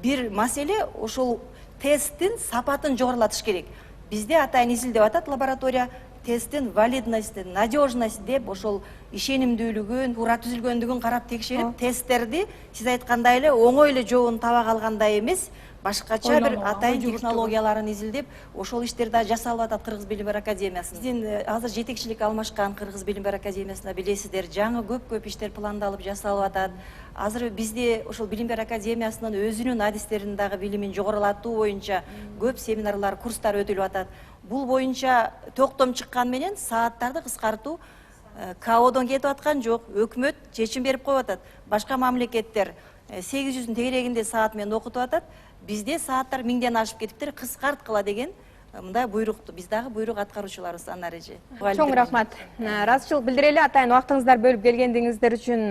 Бир маселе ошол тесттин сапатын жогорулатыш керек. Бизде атайын изилдеп атат лаборатория тесттин валидности, надежность деп ошол ишенимдүүлүгүн, туура түзүлгөндүгүн карап текшерип, тесттерди сиз айткандай эле оңой эле жообун таба калгандай эмес, башкача бир атайын технологияларын изилдеп, ошол иштер да жасалып атат Кыргыз Билим берүү Академиясында. Биздин азыр жетекчилик алмашкан Кыргыз Билим берүү Академиясында билесиздер, жаңы көп иштер пландалып жасалып атат. Азыр бизде ошол Билим берүү Академиясынын өзүнүн адистерин дагы билимин жогорулатуу боюнча көп семинарлар, курстар өтүлүп атат. Бул боюнча токтом чыккан менен сааттарды кыскартуу КАОдон кетип аткан жок. Өкмөт чечим берип коюп атат. Башка мамлекеттер 800-дün тегерегинде саат менен окутуп атат. Бизде сааттар 1000ден ашып кетиптир, кыскарткыла деген мындай буйрукту. Биз дагы буйрук аткаруучуларыбыз аны эреже. Чоң рахмат. Ыраазычылык билдире эле, атайын убактыңыздар бөлүп келгендигиңиздер үчүн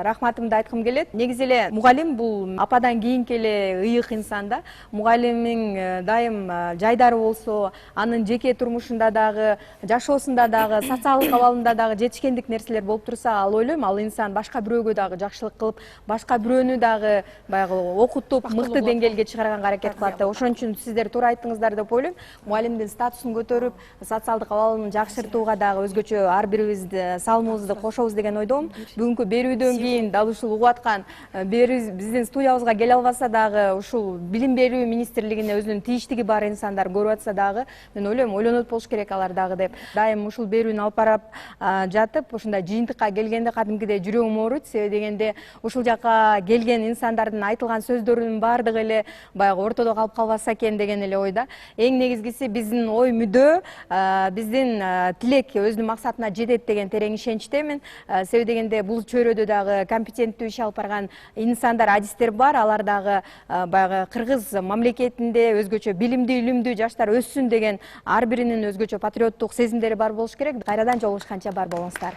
рахматымды айткым келет. Негизи эле мугалим бул ападан кийинки эле ыйык инсан да. Мугалимдин дайым жайдары болсо, анын жеке турмушунда дагы, жашоосунда дагы, социалдык абалында дагы жетишкендик нерселер болуп турса, ал ойлойм, ал инсан башка бирөөгө дагы жакшылык кылып, башка бирөөнү дагы баягы окутуп, мыкты деңгээлге чыгарганга аракет кылат. Ошон үчүн сиздер туура айттыңыздар деп ойлойм. мугалимдин статусун көтөрүп, социалдык абалын жакшыртууга дагы өзгөчө ар бирибизди салымыбызды кошобуз деген ойдомун. Бүгүнкү берүүдөн кийин дал ушул угуп аткан биздин студиябызга келе албаса дагы ушул билим берүү министрлигине өзүнүн тийиштиги бар инсандар көрүп атса дагы, мен ойлойм ойлонот болуш керек алар дагы деп. Дайым ушул берүүнү алып барып жатып, ушундай жыйынтыкка келгенде кадимкидей жүрөгүм ооруйт. Себеби дегенде ушул жака келген инсандардын айтылган сөздөрүнүн баардыгы эле баягы ортодо калып калбаса экен деген эле ойда. Эң негизгиси биздин ой мүдөө, биздин тилек өзүнүн максатына жетет деген терең ишеничтемин. Себеби дегенде бул чөйрөдө дагы компетенттүү иш алып барган инсандар, адистер бар. Алар дагы баягы кыргыз мамлекетинде өзгөчө билимдүү, илимдүү жаштар өссүн деген ар биринин өзгөчө патриоттук сезимдери бар болуш керек. Кайрадан жолугушканча бар болуңуздар.